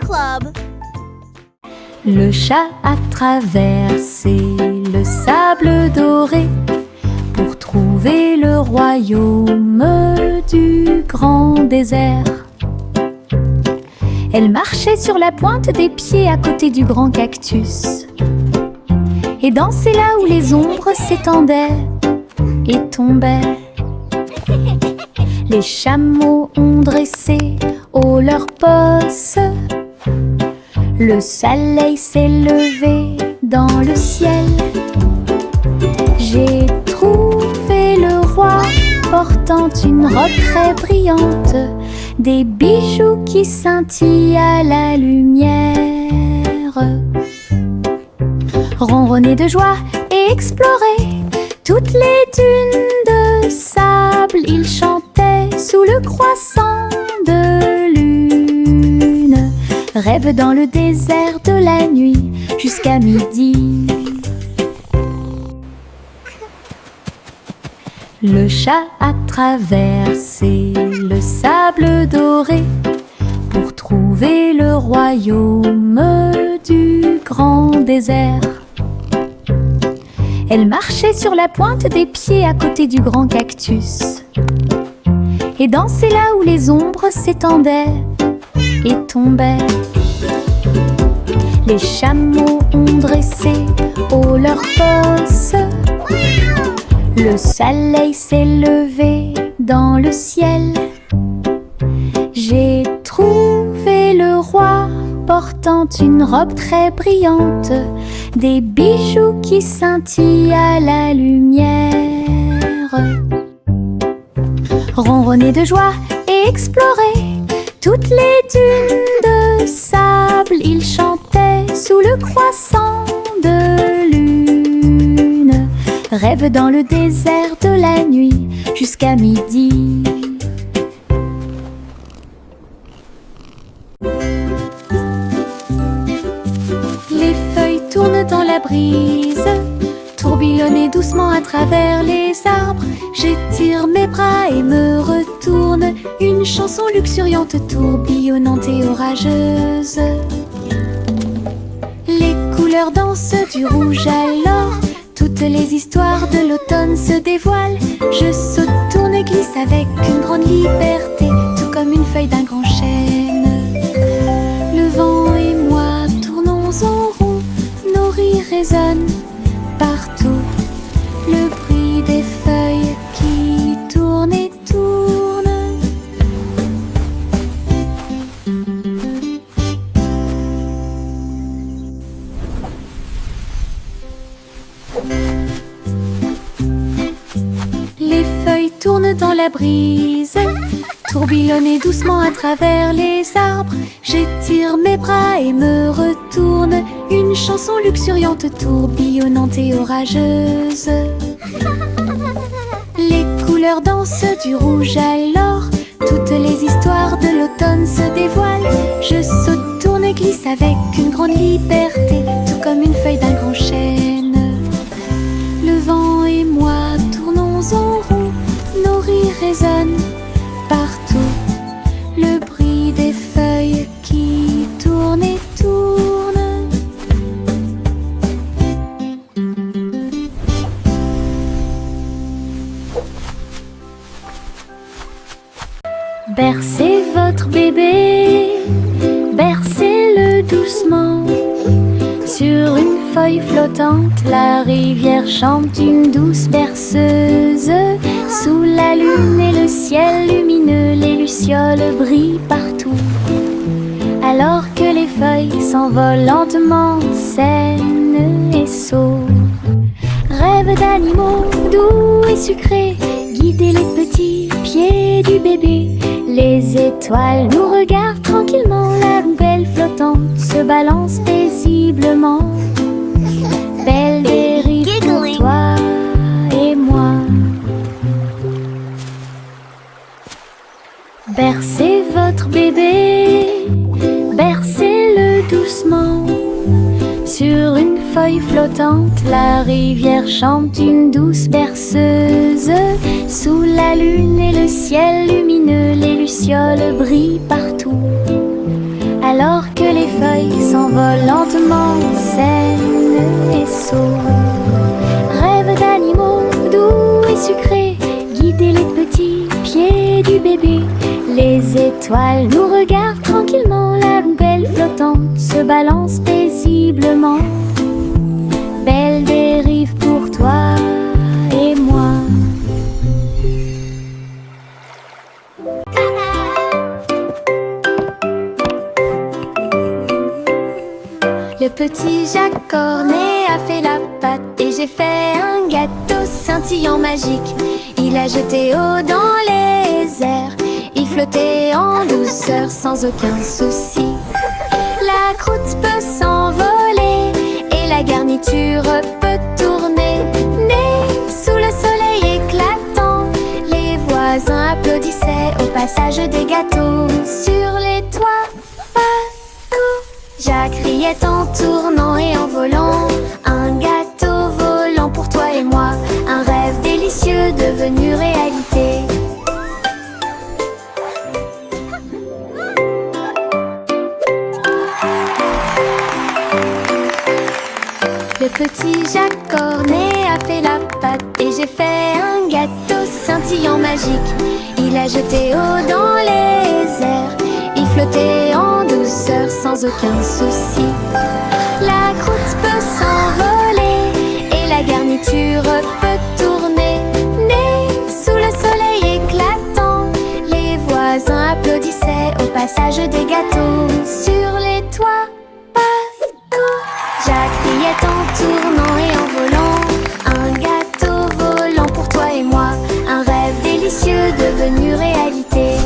Club. Le chat a traversé le sable doré pour trouver le royaume du grand désert. Elle marchait sur la pointe des pieds à côté du grand cactus et dansait là où les ombres s'étendaient et tombaient. Les chameaux ont dressé haut leurs posses. Le soleil s'est levé dans le ciel. J'ai trouvé le roi portant une robe très brillante, des bijoux qui scintillent à la lumière. Ronronner de joie et explorer toutes les dunes de sable, il chantait sous le croissant de lune. Rêve dans le désert de la nuit jusqu'à midi. Le chat a traversé le sable doré pour trouver le royaume du grand désert. Elle marchait sur la pointe des pieds à côté du grand cactus et dansait là où les ombres s'étendaient et tombaient. Les chameaux ont dressé haut leurs posses. Le soleil s'est levé dans le ciel. J'ai trouvé le roi portant une robe très brillante, des bijoux qui scintillent à la lumière. Ronronner de joie et explorer toutes les dunes de sable, il chantait sous le croissant de lune. Rêve dans le désert de la nuit jusqu'à midi. Les feuilles tournent dans la brise, tourbillonnent doucement à travers les arbres. J'étire mes bras et me retourne, une chanson luxuriante, tourbillonnante et orageuse. Les couleurs dansent du rouge à l'or, toutes les histoires de l'automne se dévoilent. Je saute, tourne, glisse avec une grande liberté, tout comme une feuille d'un grand chêne. Le vent et moi tournons en rond, nos rires résonnent partout. Le bruit des feuilles qui tournent et tournent. Les feuilles tournent dans la brise, tourbillonnent doucement à travers les arbres. J'étire mes bras et me retourne, une chanson luxuriante, tourbillonnante et orageuse. Les couleurs dansent du rouge à l'or, toutes les histoires de l'automne se dévoilent. Je saute, tourne, glisse avec une grande liberté, tout comme une feuille d'un grand chêne. Le vent et moi tournons en rond, nos rires résonnent partout. Le bruit des feuilles qui tournent et tournent. Bercez votre bébé, bercez-le doucement. Sur une feuille flottante, la rivière chante une douce berceuse. Sous la lune et le ciel lumineux, les lucioles brillent partout. Alors que les feuilles s'envolent lentement, saines et sauves. Rêve d'animaux doux et sucrés, guider les petits pieds du bébé. Les étoiles nous regardent tranquillement, la poubelle flottante se balance paisiblement. Belle dérive pour toi et moi. Bercez votre bébé, bercez-le doucement. Sur une feuille flottante, la rivière chante une douce berceuse. Sous la lune et le ciel lumineux, les lucioles brillent partout. Alors que les feuilles s'envolent lentement, saines et sauves. Rêve d'animaux doux et sucrés, guider les petits pieds du bébé. Les étoiles nous regardent tranquillement, la poubelle flottante se balance paisiblement. Belle dérive pour toi et moi. Le petit Jacques Cornet a fait la pâte et j'ai fait un gâteau scintillant magique. Il a jeté eau dans les airs, il flottait en douceur sans aucun souci. La croûte peut s'envoler et la garniture peut tourner. Né sous le soleil éclatant, les voisins applaudissaient au passage des gâteaux. Sur les toits, partout, Jacques riait en tournant et en volant. Un gâteau volant pour toi et moi, un rêve délicieux devenu réalité. Le petit Jacques Cornet a fait la pâte et j'ai fait un gâteau scintillant magique. Il a jeté eau dans les airs, il flottait en douceur sans aucun souci. La croûte peut s'envoler et la garniture peut tourner. Né sous le soleil éclatant, les voisins applaudissaient au passage des gâteaux. Sur les toits, partout, Jacques riait en tournant et en volant. Un gâteau volant pour toi et moi, un rêve délicieux devenu réalité.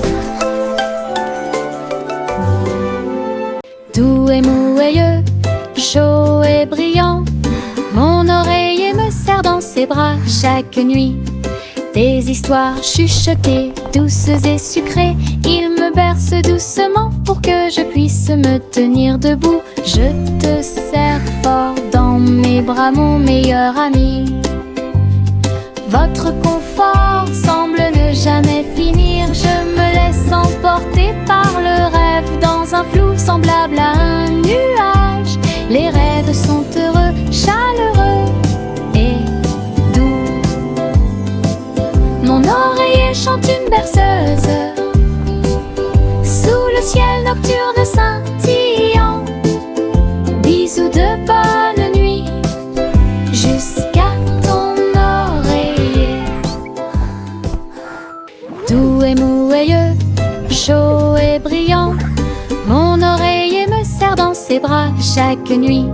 Doux et mouilleux, chaud et brillant, mon oreiller me serre dans ses bras chaque nuit. Des histoires chuchotées, douces et sucrées, il me berce doucement pour que je puisse me tenir debout. Je te serre fort dans mes bras, mon meilleur ami. Votre confort semble ne jamais finir. Je me laisse emporter par le rêve dans un flou semblable à un nuage. Les rêves sont heureux, chaleureux et doux. Mon oreiller chante une berceuse sous le ciel nocturne scintillant. Bisous de bonne nuit jusqu'à ton oreiller. Doux et mouilleux, chaud et brillant, mon oreiller me serre dans ses bras chaque nuit.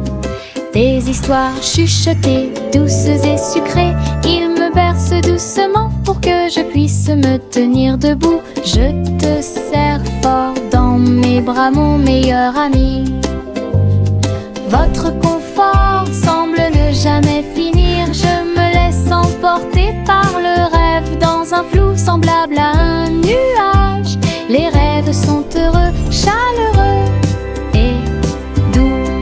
Des histoires chuchotées, douces et sucrées, il me berce doucement pour que je puisse me tenir debout. Je te serre fort dans mes bras, mon meilleur ami. Votre confort semble ne jamais finir. Je me laisse emporter par le rêve dans un flou semblable à un nuage. Les rêves sont heureux, chaleureux et doux.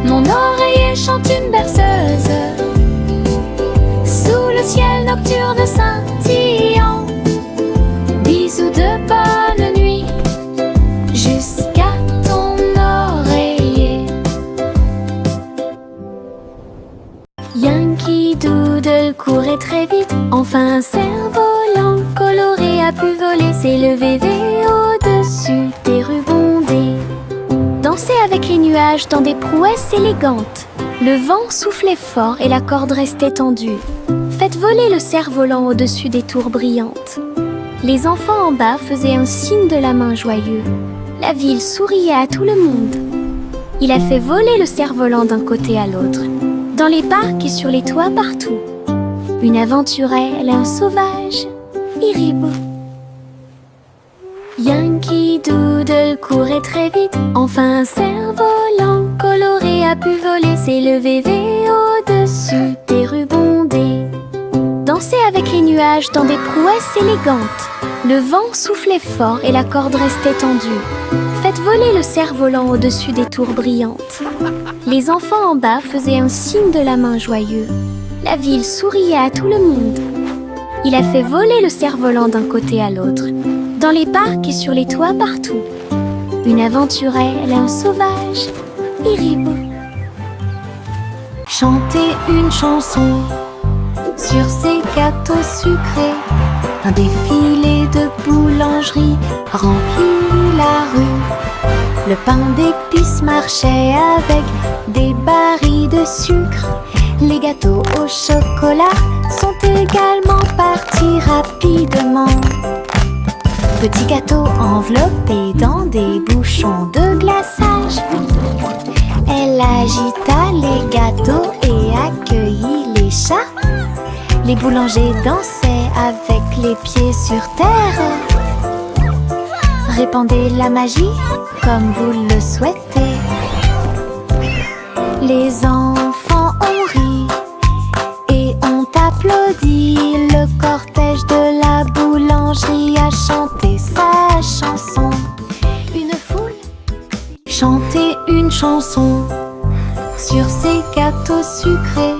Mon oreiller chante une berceuse sous le ciel nocturne scintillant. Bisous de bonne nuit jusqu'à ton oreiller. Yankee Doodle courait très vite, enfin un cerf-volant coloré a pu voler, s'élever au-dessus des rues bondées. Danser avec les nuages dans des prouesses élégantes. Le vent soufflait fort et la corde restait tendue. Faites voler le cerf-volant au-dessus des tours brillantes. Les enfants en bas faisaient un signe de la main joyeux. La ville souriait à tout le monde. Il a fait voler le cerf-volant d'un côté à l'autre, dans les parcs et sur les toits partout. Une aventurelle, un sauvage, Iribou. Yankee Doodle courait très vite, enfin un cerf-volant coloré a pu voler, s'élever au-dessus des rues bondées. Danser avec les nuages dans des prouesses élégantes. Le vent soufflait fort et la corde restait tendue. Faites voler le cerf-volant au-dessus des tours brillantes. Les enfants en bas faisaient un signe de la main joyeux. La ville souriait à tout le monde. Il a fait voler le cerf-volant d'un côté à l'autre, dans les parcs et sur les toits partout. une aventurelle, un sauvage, Hiribo. Chanter une chanson sur ces gâteaux sucrés. Un défilé de boulangerie remplit la rue. Le pain d'épices marchait avec des barils de sucre. Les gâteaux au chocolat sont également partis rapidement. Petits gâteaux enveloppés dans des bouchons de glaçage. Elle agita les gâteaux et accueillit les chats. Les boulangers dansaient avec les pieds sur terre. Répandez la magie comme vous le souhaitez. Les enfants ont ri et ont applaudi. Le cortège de la boulangerie a chanté sa chanson. Une foule chantait une chanson sur ces gâteaux sucrés.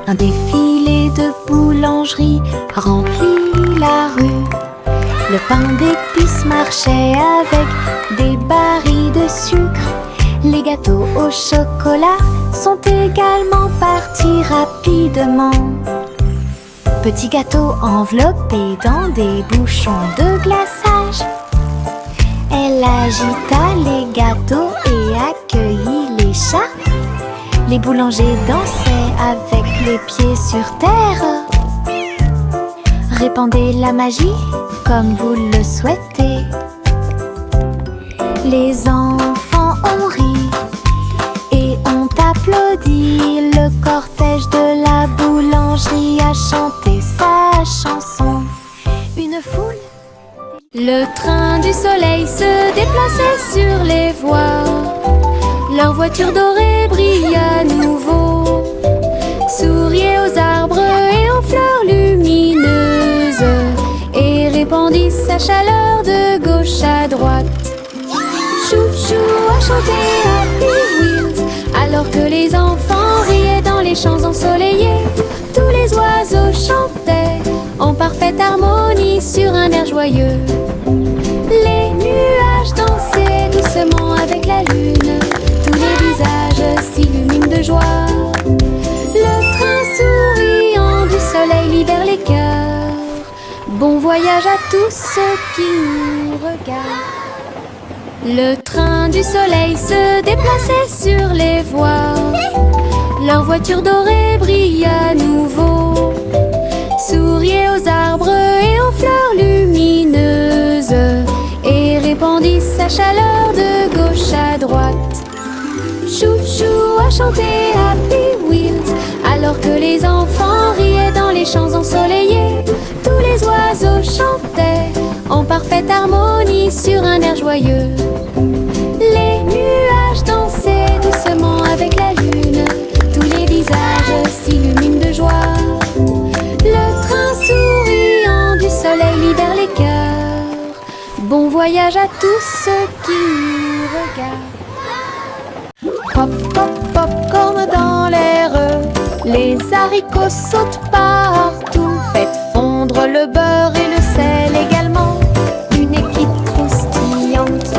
Un défilé de boulangerie remplit la rue. Le pain d'épices marchait avec des barils de sucre. Les gâteaux au chocolat sont également partis rapidement. Petits gâteaux enveloppés dans des bouchons de glaçage. Elle agita les gâteaux et accueillit les chats. Les boulangers dansaient avec les pieds sur terre. Répandez la magie comme vous le souhaitez. Les enfants ont ri et ont applaudi. Le cortège de la boulangerie a chanté sa chanson. Une foule. Le train du soleil se déplaçait sur les voies. Leur voiture dorée brille à nouveau. Souriait aux arbres et aux fleurs lumineuses et répandit sa chaleur de gauche à droite. Chou-chou a chanté Happy Wheels alors que les enfants riaient dans les champs ensoleillés. Tous les oiseaux chantaient en parfaite harmonie sur un air joyeux. Les nuages dansaient doucement avec la lune. Tous les visages s'illuminent de joie. Le train souriant du soleil libère les cœurs. Bon voyage à tous ceux qui nous regardent. Le train du soleil se déplaçait sur les voies. Leur voiture dorée brille à nouveau. Souriait aux arbres et aux fleurs lumineuses et répandit sa chaleur de gauche à droite. Chou-chou a chanté Happy Wheels alors que les enfants riaient dans les champs ensoleillés. Tous les oiseaux chantaient en parfaite harmonie sur un air joyeux. Les nuages dansaient doucement avec la lune. Tous les visages s'illuminent de joie. Le train souriant du soleil libère les cœurs. Bon voyage à tous ceux qui nous regardent. Pop, pop, popcorn dans l'air. Les haricots sautent partout. Faites fondre le beurre et le sel également. Une équipe croustillante,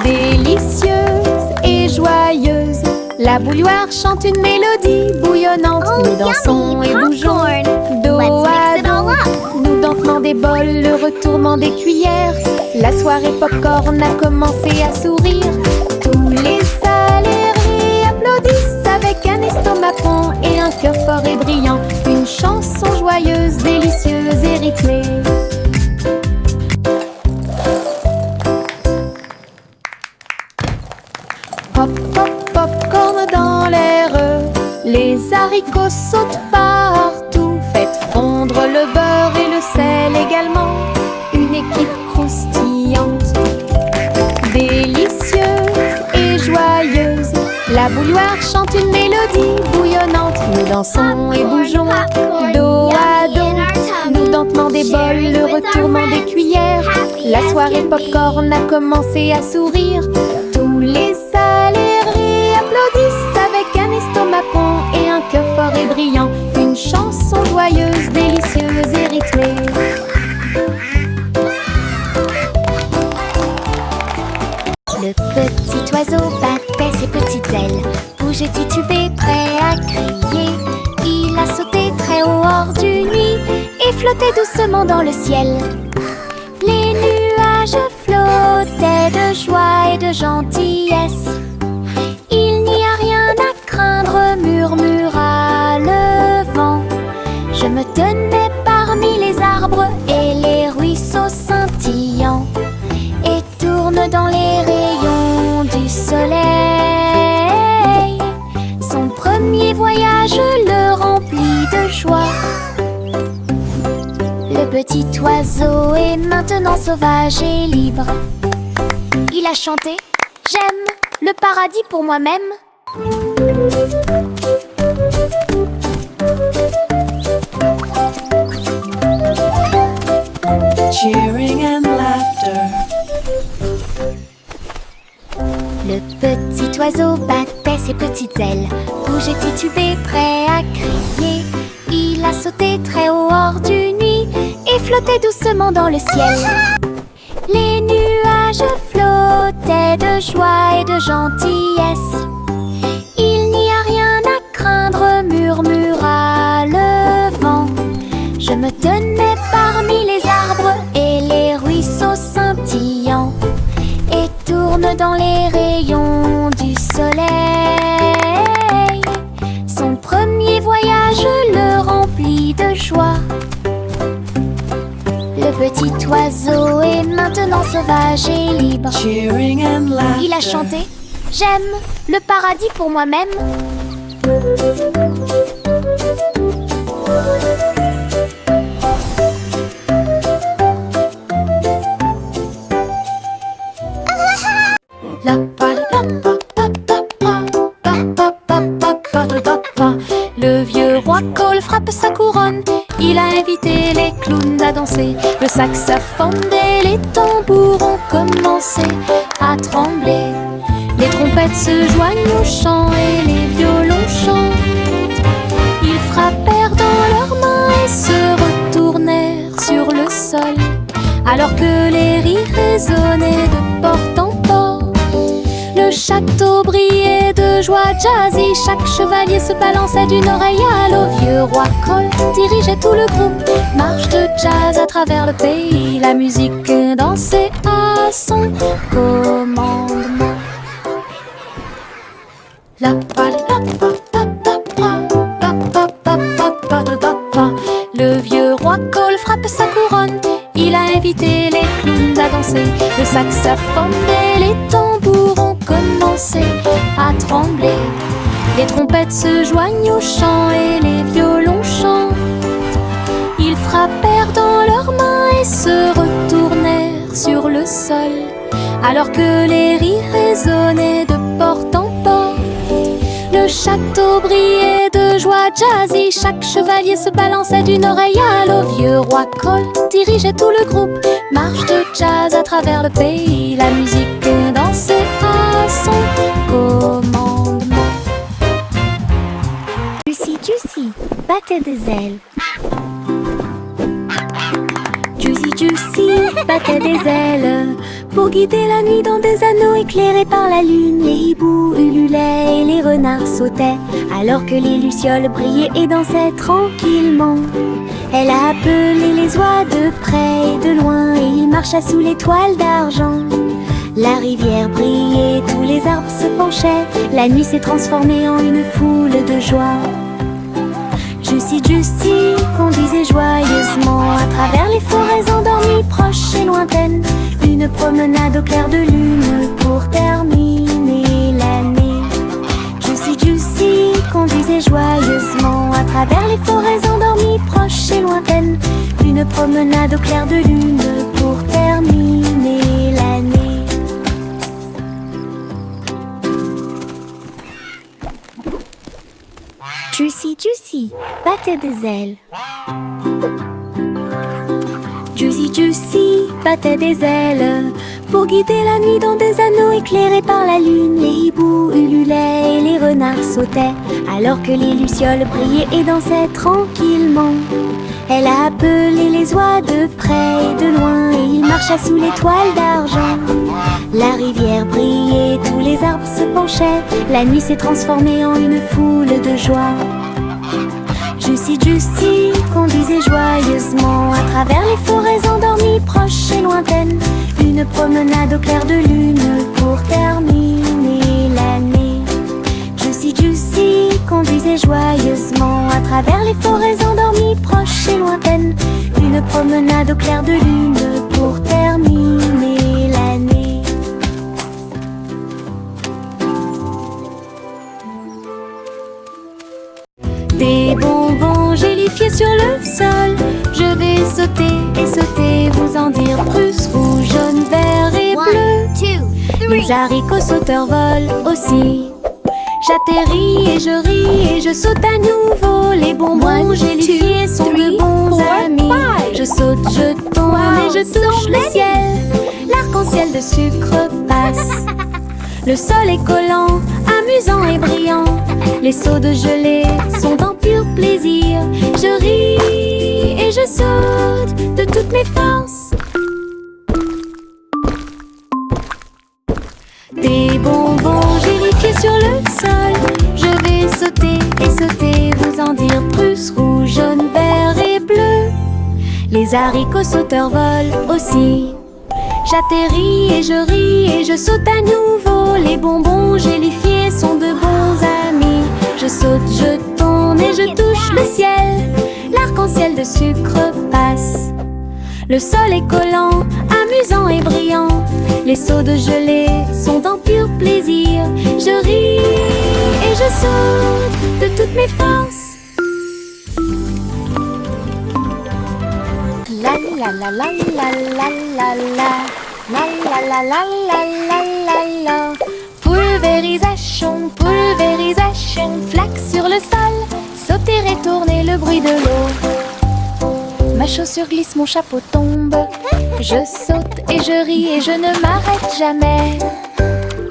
délicieuse et joyeuse. La bouilloire chante une mélodie bouillonnante. Nous dansons et bougeons dos à dos. Nous dentement des bols, le retournement des cuillères. La soirée popcorn a commencé à sourire. Tous les salariés applaudissent avec un estomac rond et un cœur fort et brillant. Une chanson joyeuse, délicieuse et rythmée. Pop, pop, popcorn dans l'air. Les haricots sautent partout. Faites fondre le beurre et le sel également. Une équipe croustillante, délicieuse et joyeuse. La bouilloire chante une mélodie bouillonnante. Nous dansons et bougeons dos à dos. Nous dentement des bols, le retournement des cuillères. La soirée popcorn a commencé à sourire. Tous les salariés applaudissent avec un estomac rond et un cœur fort et brillant. Une chanson joyeuse, délicieuse et rythmée. 1, 2, 3, 4, 5, 6, 7, 8, 9, 10. flottait doucement dans le ciel. Les nuages flottaient de joie et de gentillesse. Il n'y a rien à craindre, murmura le vent. Je me tenais parmi les arbres et les ruisseaux scintillants, et tourne dans les rayons du soleil. Son premier voyage le remplit de joie. Le petit oiseau est maintenant sauvage et libre. Il a chanté « J'aime le paradis pour moi-même ». Cheering and laughter. Le petit oiseau battait ses petites ailes, bougeait titubé, prêt à crier. Il a sauté très haut hors du nid et flottait doucement dans le ciel. Les nuages flottaient de joie et de gentillesse. Il n'y a rien à craindre, murmura le vent. Je me tenais parmi les arbres et les ruisseaux scintillants, et tourne dans les rayons du soleil. Son premier voyage le remplit de joie. Le petit oiseau est maintenant sauvage et libre. Cheering and laughter. Il a chanté « J'aime le paradis pour moi-même ». Le vieux roi Cole frappe sa couronne. Il a invité les clowns à danser. Le saxophone et les tambours ont commencé à trembler. Les trompettes se joignent au chant et les violons chantent. Ils frappèrent dans leurs mains et se retournèrent sur le sol, alors que les rires résonnaient de porte en porte. Le château brillait de joie jazzy. Chaque chevalier se balançait d'une oreille à l'autre. Vieux roi Cole dirigeait tout le groupe. Marche de jazz à travers le pays. La musique dansait à son commandement. Le vieux roi Cole frappe sa couronne. Il a invité les clowns à danser. Le saxophone et les tambours ont commencé à trembler. Les trompettes se joignent au chant et les violons chantent. Ils frappèrent dans leurs mains et se retournèrent sur le sol, alors que les rires résonnaient de porte en porte. Le château brillait de joie jazzy. Chaque chevalier se balançait d'une oreille à l'autre. Vieux roi Cole dirigeait tout le groupe. Marche de jazz à travers le pays. La musique dansait à son commandement. Juicy Juicy battait des ailes. Juicy Juicy battait des ailes pour guider la nuit dans des anneaux éclairés par la lune. Les hiboux ululaient et les renards sautaient, alors que les lucioles brillaient et dansaient tranquillement. Elle a appelé les oies de près et de loin, et il marcha sous les toiles d'argent. La rivière brillait, tous les arbres se penchaient. La nuit s'est transformée en une foule de joie. Juicy Juicy conduisait joyeusement à travers les forêts endormies, proches et lointaines. Une promenade au clair de lune pour terminer l'année. Juicy Juicy conduisait joyeusement à travers les forêts endormies, proches et lointaines. Une promenade au clair de lune pour terminer l'année. Juicy Juicy battait des ailes. Juicy Juicy battait des ailes pour guider la nuit dans des anneaux éclairés par la lune. Les hiboux ululaient et les renards sautaient, alors que les lucioles brillaient et dansaient tranquillement. Elle a appelé les oies de près et de loin, et il marcha sous les toiles d'argent. La rivière brillait, tous les arbres se penchaient. La nuit s'est transformée en une foule de joie. Juicy conduisait joyeusement à travers les forêts endormies, proches et lointaines. Une promenade au clair de lune pour terminer l'année. Juicy conduisait joyeusement à travers les forêts endormies, proches et lointaines. Une promenade au clair de lune pour terminer l'année. Des bonbons gélifiés sur le sol. Je vais sauter et sauter, vous en dire plus. Rouge, jaune, vert et bleu. Les haricots sauteurs volent aussi. J'atterris et je ris et je saute à nouveau. Les bonbons gélifiés sont de bons amis. Je saute, je tourne et je touche le ciel. L'arc-en-ciel de sucre passe. Le sol est collant, amusant et brillant. Les seaux de gelée sont en pur plaisir. Je ris et je saute de toutes mes forces. Des bonbons gélifiés sur le sol. Je vais sauter et sauter, vous en dire plus. Rouge, jaune, vert et bleu. Les haricots sauteurs volent aussi. J'atterris et je ris et je saute à nouveau. Les bonbons gélifiés sont de bons amis. Je saute, je tourne et je touche le ciel. L'arc-en-ciel de sucre passe. Le sol est collant, amusant et brillant. Les seaux de gelée sont en pur plaisir. Je ris et je saute de toutes mes forces. La la la la la la la la. La la la la la la la la. Pulvérisation, pulvérisation. Flaque sur le sol, sauter et tourner, le bruit de l'eau. Ma chaussure glisse, mon chapeau tombe. Je saute et je ris et je ne m'arrête jamais.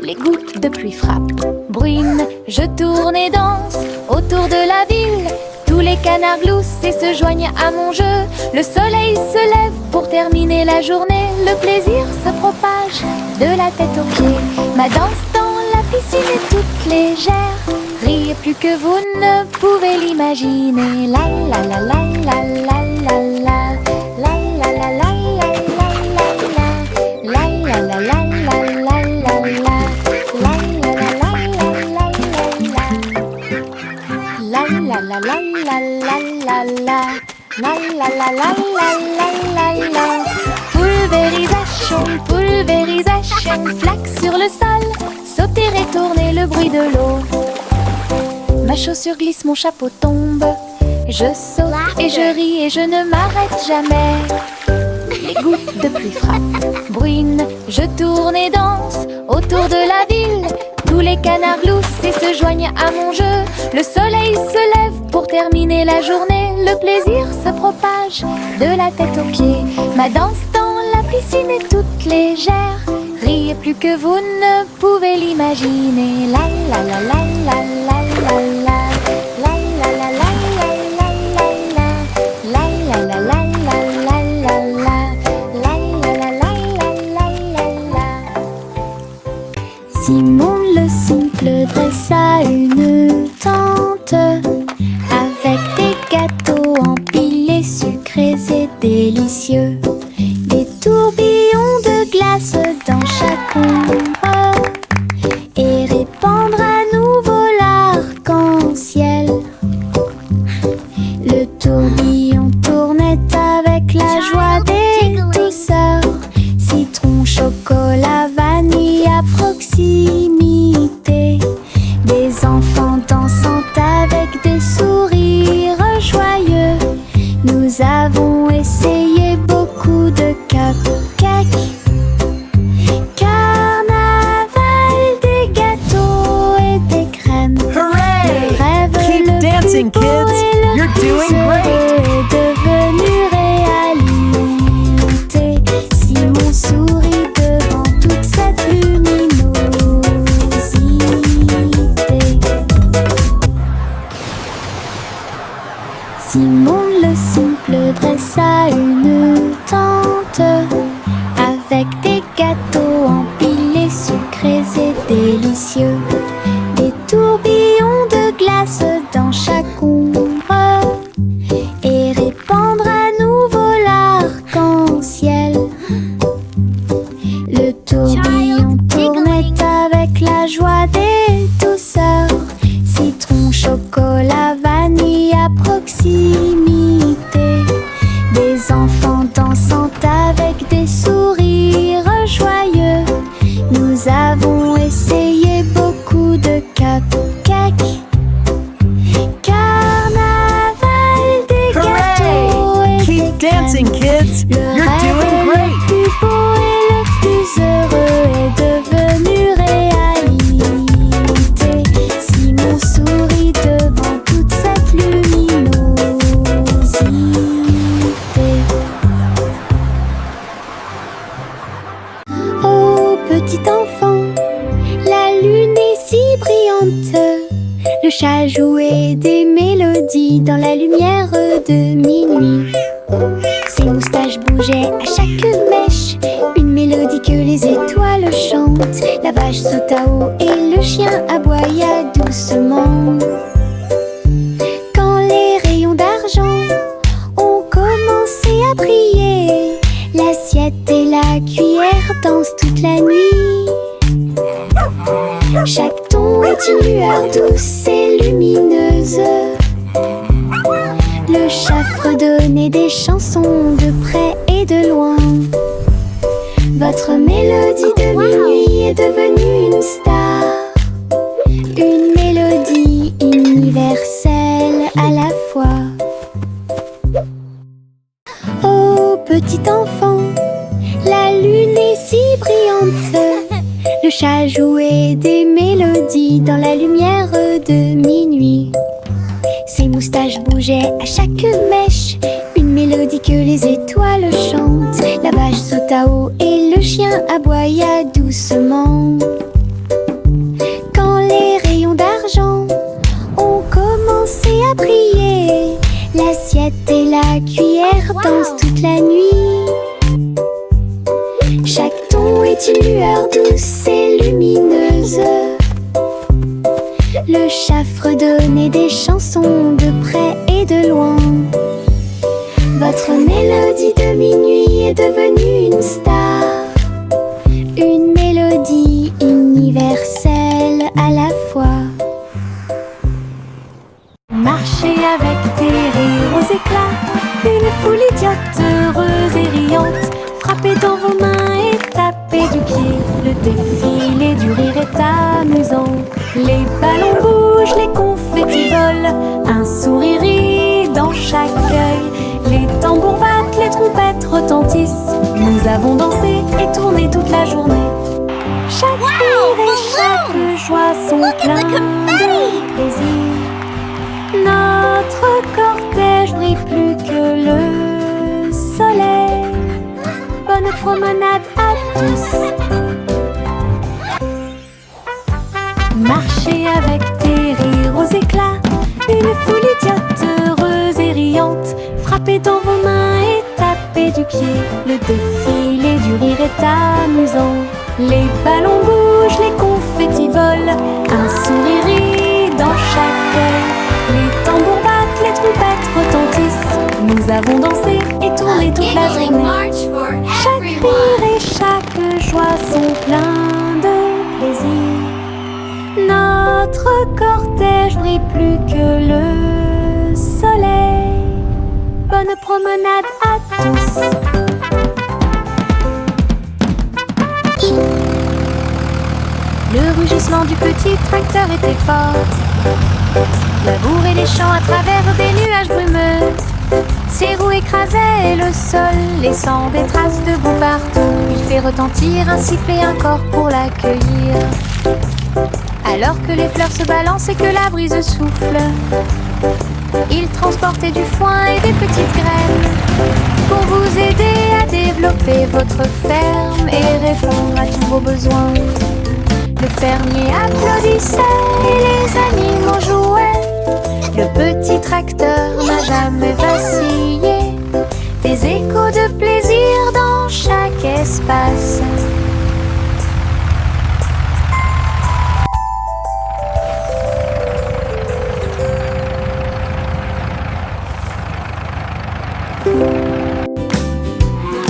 Les gouttes de pluie frappent, bruinent. Je tourne et danse autour de la ville. Tous les canards gloussent et se joignent à mon jeu. Le soleil se lève pour terminer la journée. Le plaisir se propage de la tête aux pieds. Ma danse dans la piscine est toute légère. Riez plus que vous ne pouvez l'imaginer. La la la la la la la la. La la la la la la la. La la la la la la la la. La la la la la la la. La la la la la la la. La la la la la la la. Pulvérisation, pulvérisation. Flaque sur le sol, sauter et tourner, le bruit de l'eau. Ma chaussure glisse, mon chapeau tombe. Je saute et je ris et je ne m'arrête jamais. Les gouttes de pluie frappent, bruinent. Je tourne et danse autour de la ville. Tous les canards gloussent et se joignent à mon jeu. Le soleil se lève pour terminer la journée. Le plaisir se propage de la tête aux pieds. Ma danse dans la piscine est toute légère. Riez plus que vous ne pouvez l'imaginer. La la la la la la la la. La la la la la la la la. La la la la la la la la. La la la la la la la. Simon le simple dressa une tente avec des gâteaux empilés, sucrés et délicieux. Des tourbillons de glace dans chaque ombre et répandre à nouveau l'arc-en-ciel. Le tourbillon tournait avec la joie des douceurs. Citron, chocolat, vanille à proximité. Des enfants dansant avec des sourires joyeux. Nous avons essayé beaucoup de cupcakes. Carnaval sourire joyeux. Nous avons essayé beaucoup de cupcakes. Carnaval des gâteaux et Keep des dancing, crèmes. kids! Le You're rêve doing le great! plus beau et le plus heureux est devenu réalité. Simon sourit devant toute cette luminosité. Oh, petit enfant, la lune est si brillante. Le chat jouait des mélodies dans la lumière de minuit. Ses moustaches bougeaient à chaque mèche, une mélodie que les étoiles chantent. La vache sauta haut et le chien aboya doucement. Quand les rayons d'argent ont commencé à briller, l'assiette et la cuillère dansent toute la nuit. Chaque ton est une lueur douce et lumineuse. Le chat fredonnait des chansons de près et de loin. Votre mélodie de minuit est devenue une star. Une mélodie universelle à la fois. Oh, petit enfant, la lune est si brillante. Le chat jouait des mélodies dans la lumière de minuit. Ses moustaches bougeaient à chaque mèche, une mélodie que les étoiles chantent. La vache sauta haut et le chien aboya doucement. Quand les rayons d'argent ont commencé à briller, l'assiette et la cuillère dansent toute la nuit. Chaque ton est une lueur douce et lumineuse. Le chat fredonnait des chansons de près et de loin. Votre mélodie de minuit est devenue une star. Une mélodie universelle à la fois. Marchez avec des rires aux éclats, une foule idiote, heureuse et riante. Frappez dans vos mains et tapez du pied. Le défilé du rire est amusant. Les ballons bougent, les confettis volent. Un sourire rit dans chaque œil. Les tambours battent, les trompettes retentissent. Nous avons dansé et tourné toute la journée. Chaque rire et chaque joie sont pleins de plaisir. Notre cortège brille plus que le soleil. Bonne promenade à tous. Marchez avec des rires aux éclats, une foule idiote, heureuse et riante. Frappez dans vos mains et tapez du pied. Le défilé du rire est amusant. Les ballons bougent, les confettis volent. Un sourire rit dans chaque œil. Les tambours battent, les trompettes retentissent. Nous avons dansé et tourné toute la journée. Chaque rire et chaque joie sont pleins de plaisir. Notre cortège brille plus que le soleil. Bonne promenade à tous. Le rugissement du petit tracteur était fort. Labourer les champs à travers des nuages brumeux. Ses roues écrasaient le sol, laissant des traces de boue partout. Il fait retentir un sifflet, un corps pour l'accueillir. Alors que les fleurs se balancent et que la brise souffle, il transportait du foin et des petites graines pour vous aider à développer votre ferme et répondre à tous vos besoins. Le fermier applaudissait et les animaux jouaient. Le petit tracteur n'a jamais vacillé. Des échos de plaisir dans chaque espace.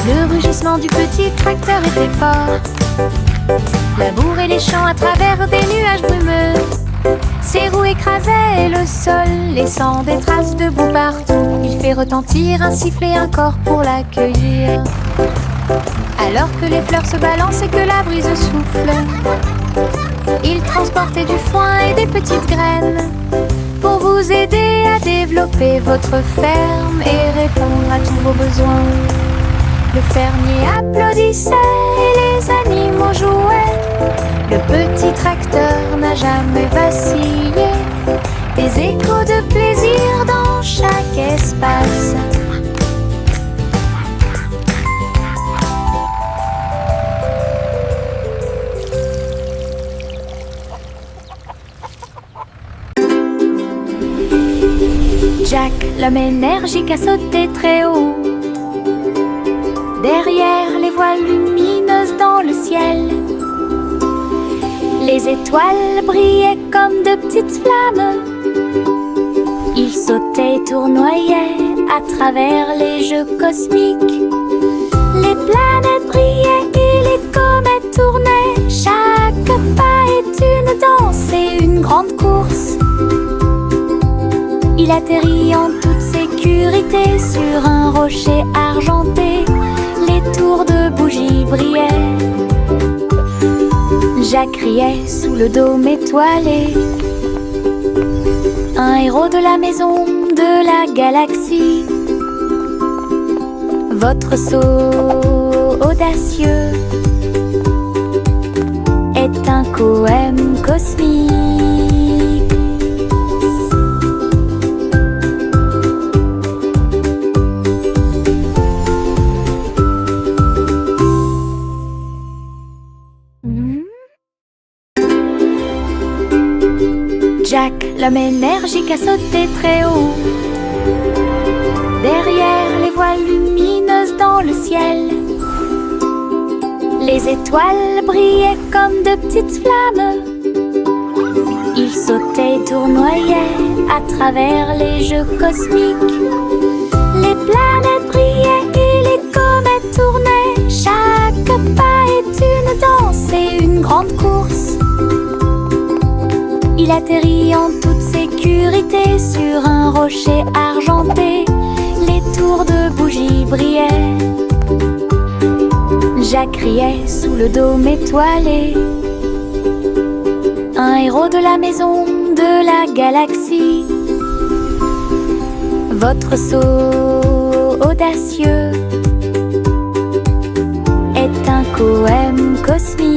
Le rugissement du petit tracteur était fort. Labourer les champs à travers des nuages brumeux. Ses roues écrasaient le sol, laissant des traces de boue partout. Il fait retentir un sifflet, un corps pour l'accueillir. Alors que les fleurs se balancent et que la brise souffle, il transportait du foin et des petites graines pour vous aider à développer votre ferme et répondre à tous vos besoins. Le fermier applaudissait et les animaux jouaient. Le petit tracteur n'a jamais vacillé. Des échos de plaisir dans chaque espace. Jack, l'homme énergique, a sauté très haut. Derrière les voiles lumineuses dans le ciel, les étoiles brillaient comme de petites flammes. Il sautait et tournoyait à travers les jeux cosmiques. Les planètes brillaient et les comètes tournaient. Chaque pas est une danse et une grande course. Il atterrit en toute sécurité sur un rocher argenté. Les tours de bougies brillaient. Jack criait sous le dôme étoilé. Un héros de la maison de la galaxie. Votre saut audacieux est un poème cosmique. Jack, l'homme énergique, a sauté très haut. Derrière les voiles lumineuses dans le ciel, les étoiles brillaient comme de petites flammes. Il sautait et tournoyait à travers les jeux cosmiques. Les planètes brillaient et les comètes tournaient. Chaque pas est une danse et une grande course. Il atterrit en toute sécurité sur un rocher argenté. Les tours de bougies brillaient. Jack criait sous le dôme étoilé. Un héros de la maison de la galaxie. Votre saut audacieux est un poème cosmique.